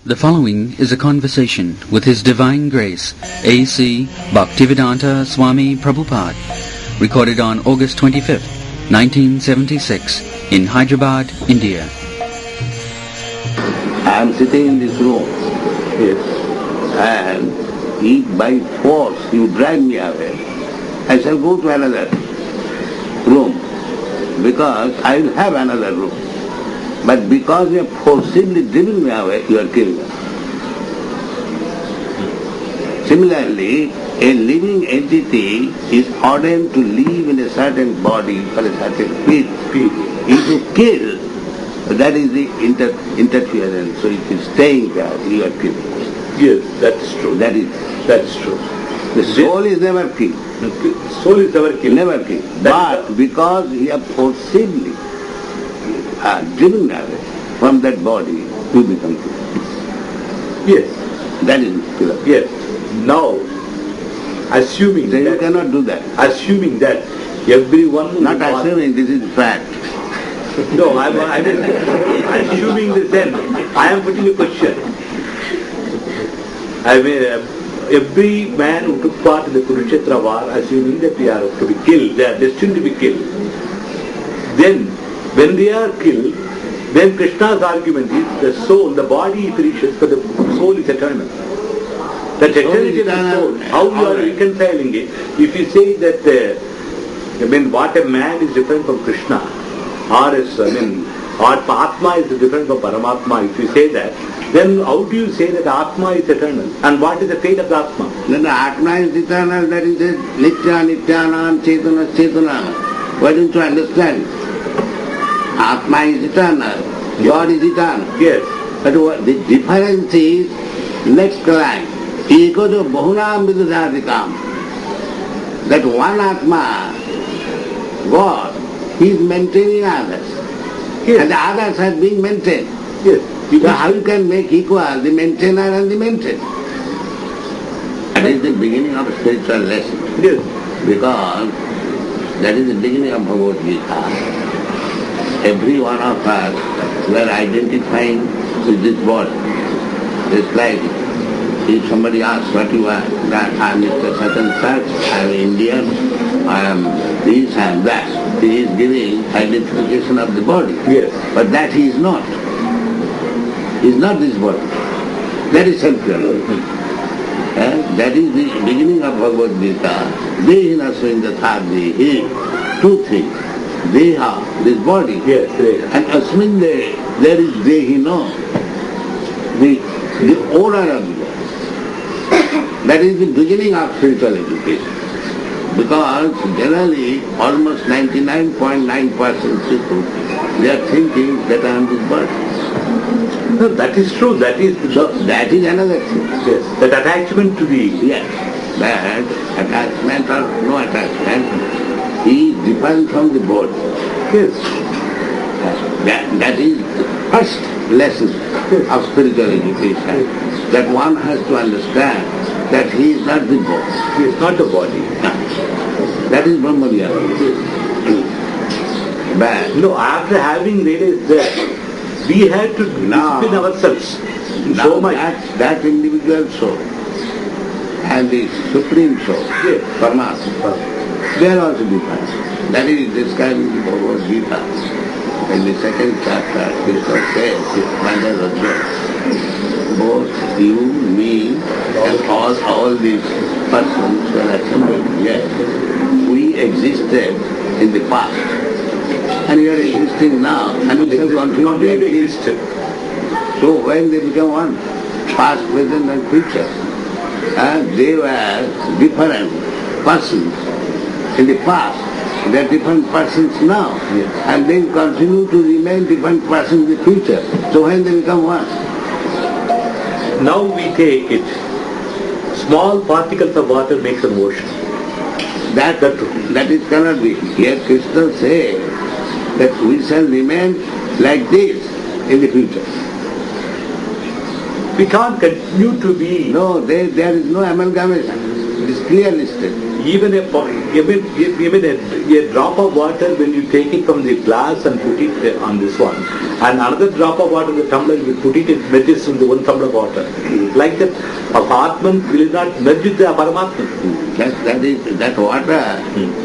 The following is a conversation with His Divine Grace, A.C. Bhaktivedanta Swami Prabhupada, recorded on August 25th, 1976, in Hyderabad, India. I am sitting in this room, yes, and if by force you drive me away, I shall go to another room, because I will have another room. But because you have forcibly driven me away, you are killing me. Similarly, a living entity is ordained to live in a certain body for a certain period. If you kill, that is the interference. So if you are staying there, you are killing. Yes, that's true. That's true. The soul is never killed. The soul is never killed. Never killed. But because you have forcibly driven away from that body, you become killed. Yes. That is killer. Yes. Now, assuming so that... you cannot do that. Assuming that everyone... Not assuming, this is fact. No, I'm assuming the sense. I am putting a question. I mean, every man who took part in the Kurukshetra war, assuming that they are to be killed, they are destined to be killed. Then, when they are killed, then Krishna's argument is the soul, the body is precious, but the soul is eternal. That eternity of the soul, how you are reconciling it? If you say that, what a man is different from Krishna, or Atma is different from Paramatma, if you say that, then how do you say that Atma is eternal? And what is the fate of the Atma? Then the Atma is eternal, that is it. Nitya, Nityanam, Chetana, Chetana. Why don't you understand? Atma is eternal, God is eternal. Yes. But the difference is, next line, Eko to Bahunam Vidudhatikam. That one Atma, God, he is maintaining others. Yes. And the others are being maintained. Yes. So how you can make equal the maintainer and the maintained? That is the beginning of spiritual lesson. Yes. Because that is the beginning of Bhagavad Gita. Every one of us, we are identifying with this body. It's like if somebody asks what you are, that I am Mr. Such and such, I am Indian, I am this, I am that. He is giving identification of the body. Yes. But that he is not. He is not this body. That is self-realization. That is the beginning of Bhagavad Gita. Dehina Swindathardi, he, two things. Deha, this body. Yes, Deha. And Asmin De, there is Dehino, the owner of the body. That is the beginning of spiritual education. Because generally, almost 99.9% people, they are thinking that I am this body. No, that is true. That is another thing. Yes. That attachment to the... Yes. That attachment or no attachment is different from the body. Yes. That is the first lesson of spiritual education. That one has to understand that he is not the body. He is not the body. That is Brahma Vihara. But no, after having realized that, we have to discipline ourselves so much. That individual soul and the Supreme Soul, yes, Paramatma, they are also different. That is described in the Bhagavad Gita. In the second chapter, Krishna says, Mother Arjuna, both you, me, and all these persons who are assembled here, we existed in the past. And we are existing now, and we shall continue to exist. So when they become one, past, present and future, they were different persons in the past. They are different persons now, yes, and they continue to remain different persons in the future. So when they become one? Now we take it, small particles of water makes an ocean. That is cannot be. Here Krishna says that we shall remain like this in the future. We can't continue to be... No, there is no amalgamation. It is clearly stated. Even a drop of water, when you take it from the glass and put it on this one, and another drop of water in the tumbler, you put it merges into one tumbler of water. Like that, a Atman will not merge with the Paramatman. That water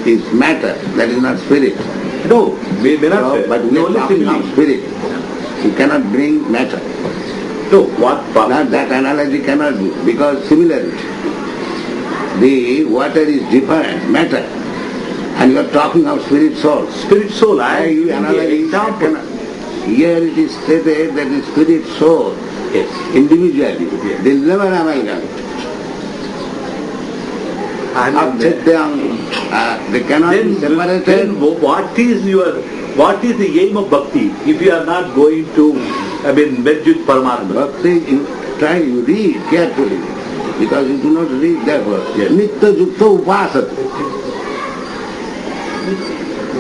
is matter, that is not spirit. No, we may not. No, but we are talking of spirit. You cannot bring matter. No, what? Now that analogy cannot be, because similarly, the water is different, matter, and you are talking of spirit soul. Spirit soul, you analyze here it is stated that the spirit soul, yes, individually, yes, they never amalgamate. They cannot be separated. Then what is the aim of bhakti if you are not going to merge with Paramatma? Bhakti, you read carefully, because you do not read that word. Yes. Nitya Jukta Upasate.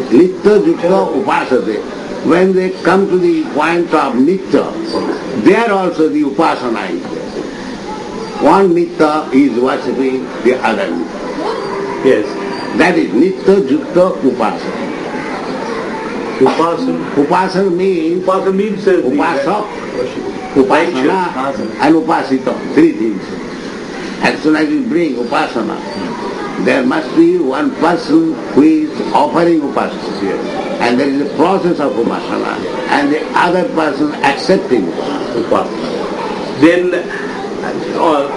Nitya Jukta Upasate. When they come to the point of Nitya, there also the Upasana is there. One Nitya is worshipping the other Nitya. Yes. That is Nitya Jukta Upasana. Upasana means Upasak, Upasana and Upasita, three things. As soon as you bring Upasana, there must be one person who is offering Upasana. Yes. And there is a process of Upasana, and the other person accepting Upasana. Then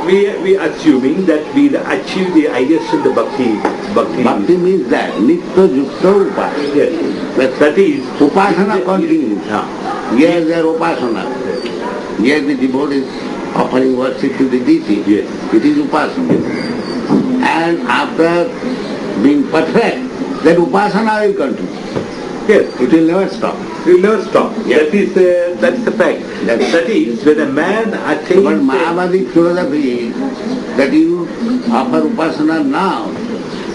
we assuming that we achieve the highest in the bhakti. Bhakti means that Nitya Jukta Upasana. Yes. That is Upasana continues. Here there Upasana. Here the devotee is offering worship to the deity. Yes. It is Upasana. And after being perfect, that Upasana will continue. Yes. It will never stop. It will never stop. Yes. That is the fact. That is when a man attains. But Mahavadi philosophy is that you offer Upasana now,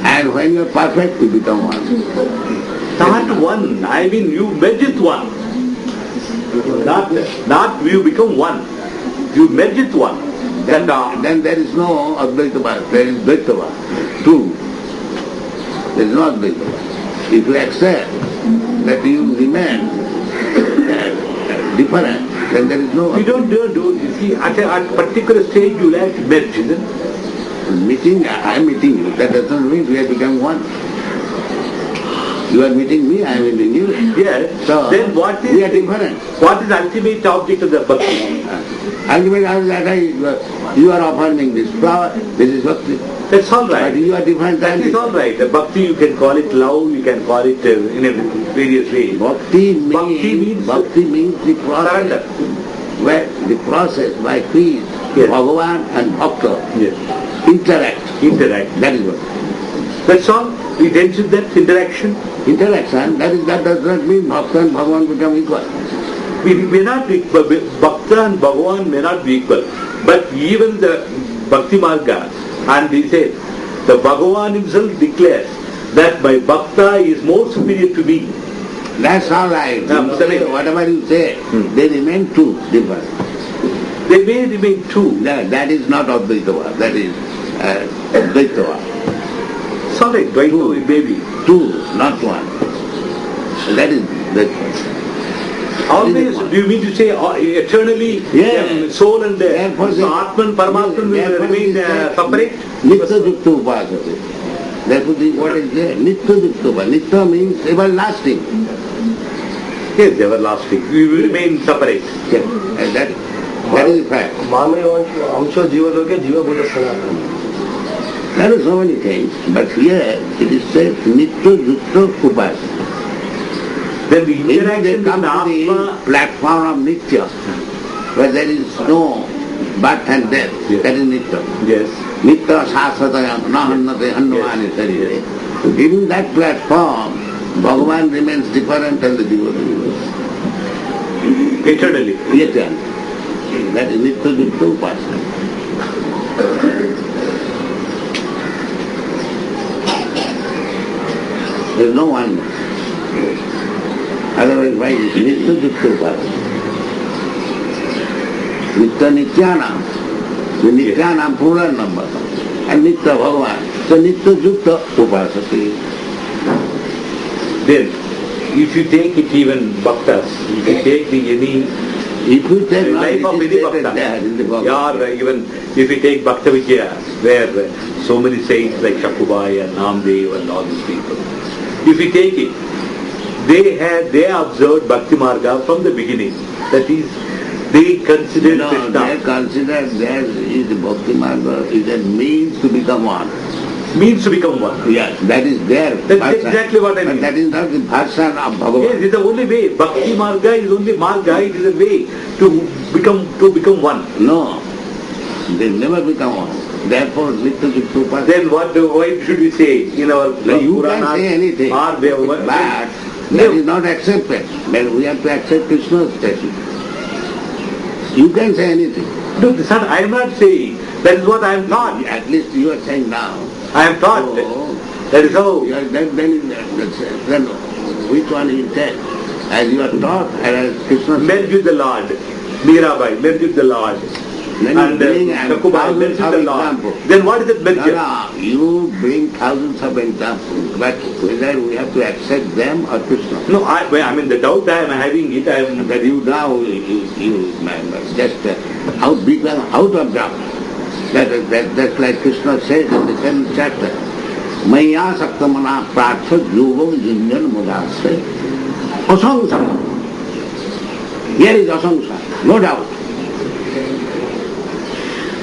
and when you are perfect, you become one. Not one. You merge with one. Not you become one. You merge with one. Then there is no Advaitava, there is Dvaitava. Two. There is no Advaitava. If you accept that you remain different, then there is no... You don't do. You see, at a particular stage you will have to merge, isn't it? I am meeting you. That does not mean we have become one. You are meeting me, I am meeting you. Yes. So, then we are different. What is the ultimate object of the bhakti? Ultimate object, you are offering this flower, this is bhakti. That's all right. But you are different. That is all right. The bhakti, you can call it love, you can call it in a various ways. Bhakti means the process. Surrender. Where the process by which Bhagavan and Bhakta interact. That is what. That's all. It ends with that interaction. Interaction, that does not mean Bhakta and Bhagavan become equal. We may not be equal. Bhakta and Bhagavan may not be equal. But even the Bhakti Marga, and he says, the Bhagavan himself declares that my Bhakta is more superior to me. That's all right. Whatever you say, they remain two different. They may remain two. That is not Advaitava, that is Dvaitava. Sorry, Dvaitava maybe. Two, not one. That is Dvaitava. Always, do you mean to say eternally soul and Atman, Paramatman will remain separate? Nitya Jukta Upasate. Therefore, what is there? Nitya Jukta. Nitya means everlasting. Yes, everlasting. We will remain separate. Yes. And that is the fact. There are so many things, but here it is said Nitya Jukta Upasate. Then the interaction they come to the platform of Nitya, where there is no birth and death, that is Nitya. Yes. Nitya Sasataya Nahannate Hannavani Sarire. In that platform, Bhagavan remains different and the devotee. Eternally. Eternally. That is Nitya Jukta Upasana. There is no oneness. Otherwise, why is Nitya Jukta Upasana? Nitya Nityanam. The Nityanam plural number. And Nitya Bhagavan. So nitya yukta upasati. Then, if you take it even bhaktas, if you take If you take life of any bhakta, or even if you take Bhakta Vidya, where so many saints like Shakubai and Namdev and all these people, if you take it, they observed Bhakti Marga from the beginning. That is, they considered Krishna. They considered that is the Bhakti Marga is a means to become one. Means to become one. Yes, that is their That's exactly what I mean. But that is not the bharshan of Bhagavan. Yes, it's the only way. Bhakti Marga is only Marga, it is a way to become one. No, they never become one. Therefore, little bit Prabhupada. Then why should we say in our You can say anything, but that is not accepted. But we have to accept Krishna's statement. You can say anything. No, sir, I am not saying. That is what I am taught. At least you are saying now. I am taught. So, that is how. Then which one you take? As you are taught, as Krishna Merge with the Lord. Mirabai, merge with the Lord. And Shakubai, merge with the Lord. Then what is it merge? No, you bring thousands of examples, but whether we have to accept them or Krishna. No, I mean the doubt I am having it, I am... That you now, you just out of doubt. That's like Krishna said in the 10th chapter. Maya saktamana pratha yoga jinjan mudasya. Asangsa. Here is asangsa, no doubt.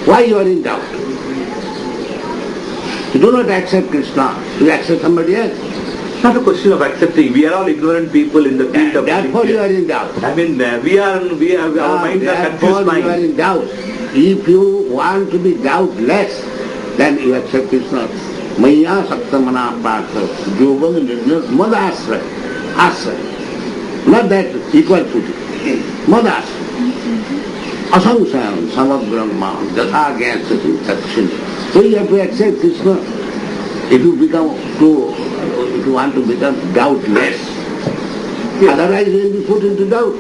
Why you are in doubt? You do not accept Krishna, you accept somebody else. It's not a question of accepting. We are all ignorant people in the field of... Therefore you are in doubt. I mean, our minds are confused minds. You are in doubt. If you want to be doubtless, then you accept Krishna. Maya saktamana partha yoga madasra. Asra. Not that equal footing. Madasra. Asangsayam samabrahma jatha gyansati tatsini. So you have to accept Krishna. If you want to become doubtless, otherwise you will be put into doubt.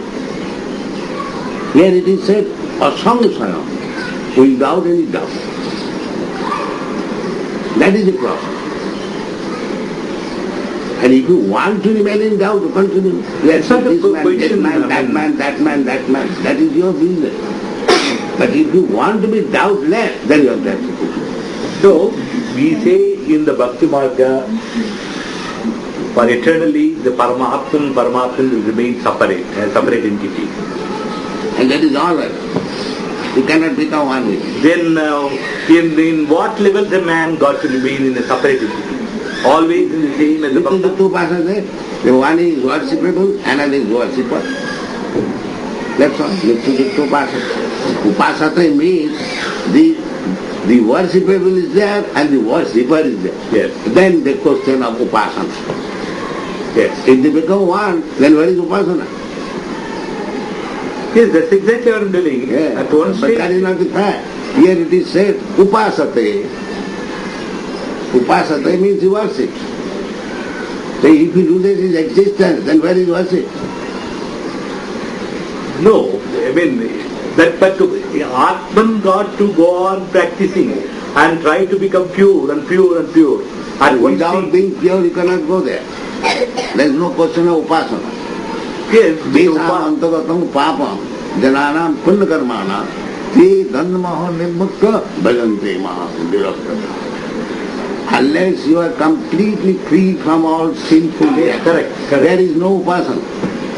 Here it is said, asangsayam, without any doubt. That is the process. And if you want to remain in doubt, continue. Yes, this man, that man, that man, that man. That is your business. But if you want to be doubtless, then you have to accept it. So, we say in the Bhakti Marga, for eternally, the Paramatman will remain separate, a separate entity. And that is all right. You cannot become one with it. Then, in what level the man got to remain in a separate entity? Always in the same as the Bhakta? The two persons there. The one is worshipable, another is worshipper. That's all. The two persons. Upasata means the worshipable is there and the worshipper is there. Yes. Then the question of upasana. Yes. If they become one, then where is upasana? Yes, that's exactly what I am doing. Yeah. At one But stage. that is not the fact. Here it is said, upasate. Upasate means he worships. So if you loses his existence, then where is worship? No, I mean, Atman got to go on practicing and try to become pure and pure and pure. And without being pure, you cannot go there. There is no question of upasana. Yes, Desam antagatam papam jananam punna karmana te dhanmaha nimmukka bhajante maha virakta. Unless you are completely free from all sinful ways, correct. There is no upasana.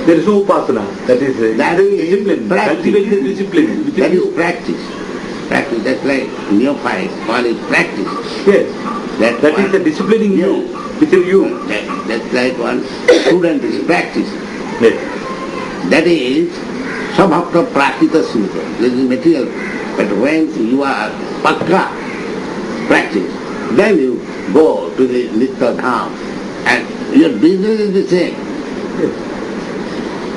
There is no upasana. That is discipline. Cultivate the discipline. That is practice. Practice. That's like neophyte. One is practice. Yes. That is the disciplining you within you. That's like one student is practice. Yes. That is sabhakta prakita sutta. This is material. But when you are pakka practice, then you go to the Nitya Dham and your business is the same. Yes.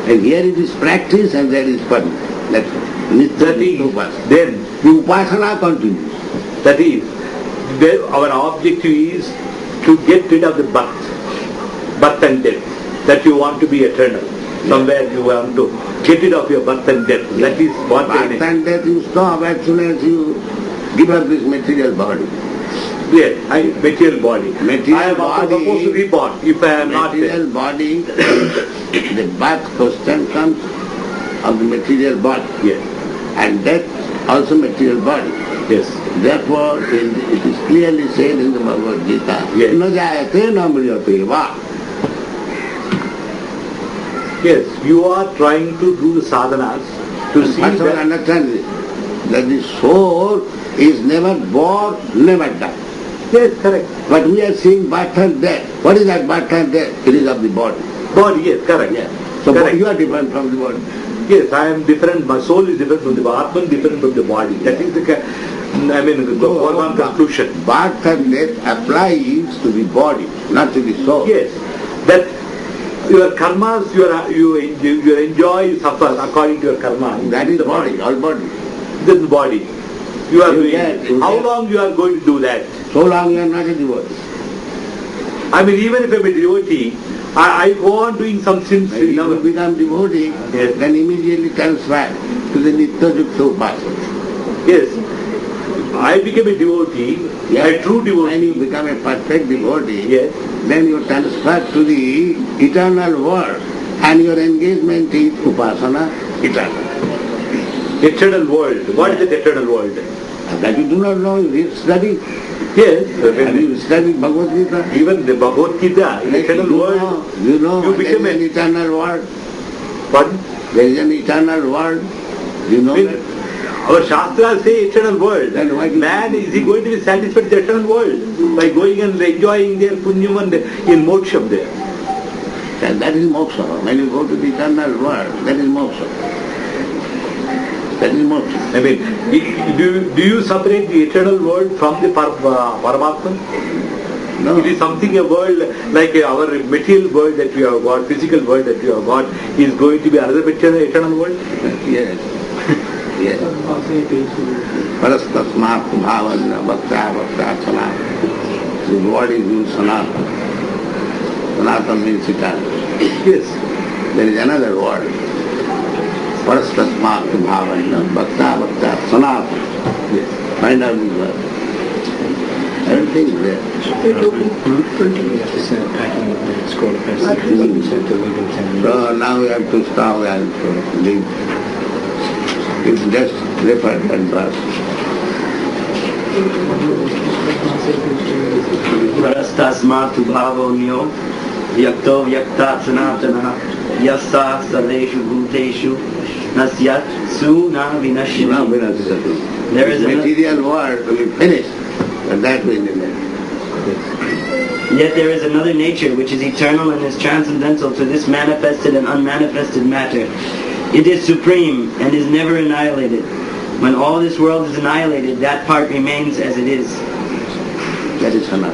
And here it is practice and there is padma. That's Nitya. Then the upasana continues. that is, our objective is to get rid of the birth and death. That you want to be eternal. Somewhere you want to get rid of your birth and death. That is what birth and death you stop as soon as you give up this material body. Yes, material body. Material I am body, supposed to be born if I am not material there. body, the birth question comes of the material body. Yes, And death also material body. yes. Therefore, it is clearly said in the Bhagavad Gita, Yes. "Na jayate na mriyate va." Yes, you are trying to do the sadhanas to see First of all, that. understand this, that the soul is never born, never die. Yes, correct. But we are seeing birth and death. What is that birth and death? It is of the body. Body, yes, correct. So Correct. you are different from the body. Yes, I am different. My soul is different from the body. Atman different from the body. That is the foregone conclusion. Birth and death applies to the body, not to the soul. Yes, that your karmas, you enjoy, you suffer according to your karma. That is the body, all body. This is the body. You are doing. You How get. long you are going to do that? So long you are not a devotee. I mean, even if I am a devotee, I go on doing some sins. If you become devotee, Yes. then immediately transfer to the Nitya-Yukta Upasana. Yes, I became a devotee, a true When devotee. you become a perfect devotee, Yes. then you transfer to the eternal world and your engagement is Upasana eternal. Eternal world. What is that eternal world? That you do not know, you study. Yes. Have you studied Bhagavad Gita? Even the Bhagavad Gita, eternal world. You know You there become is an a- eternal world. Pardon? There is an eternal world. You know I mean, that? our Shastras say eternal world. Then why do- Man, is he going to be satisfied with the eternal world? By going and enjoying their punyam and in moksham there. And that is moksha. When you go to the eternal world, that is moksha. That is moksha. I mean, do you separate the eternal world from the Paramatma? No. It is something, a world like our material world that we have got, physical world that we have got, is going to be another eternal world? Yes. Yes. Parastasmat bhavana bhakta bhakta sanatana. The word is used sanatana. Sanatana means eternal. Yes. There is another word. Parastasmat bhavana bhakta bhakta sanatana. Yes. Find out this word. Everything is there. So now we have to stop and leave. It's just referred and verse. Parastasmatu bhavonyo yakto yakta sanatana yassa sarveshu bhuteshu nasyat su na Now vinashini. Vinasati. There is another- material world will be finished, but that will remain. Yet there is another nature which is eternal and is transcendental to this manifested and unmanifested matter. It is supreme and is never annihilated. When all this world is annihilated, that part remains as it is. That is Sanatana.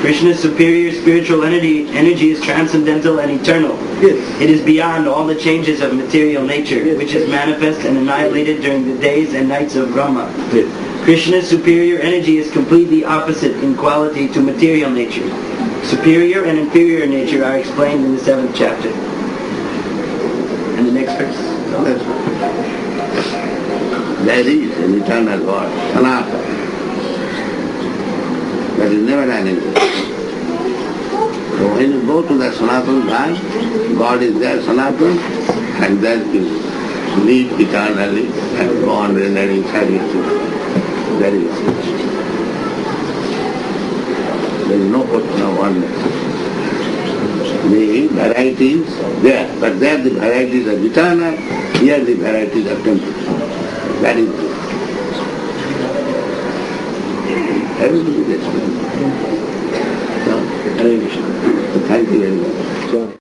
Krishna's superior spiritual energy is transcendental and eternal. Yes. It is beyond all the changes of material nature, Yes, which yes. is manifest and annihilated during the days and nights of Brahma. Yes. Krishna's superior energy is completely opposite in quality to material nature. Superior and inferior nature are explained in the 7th chapter. And the next verse. That's all. There is an eternal world, Sanatana. That is never ending. So when you go to the Sanatana Dham, God is there, Sanatana, and then you live eternally and go on rendering service. There is no question of oneness. The varieties there, but there the varieties are eternal, here the varieties are temporary. That is true. Everything is explained. So, thank you very much.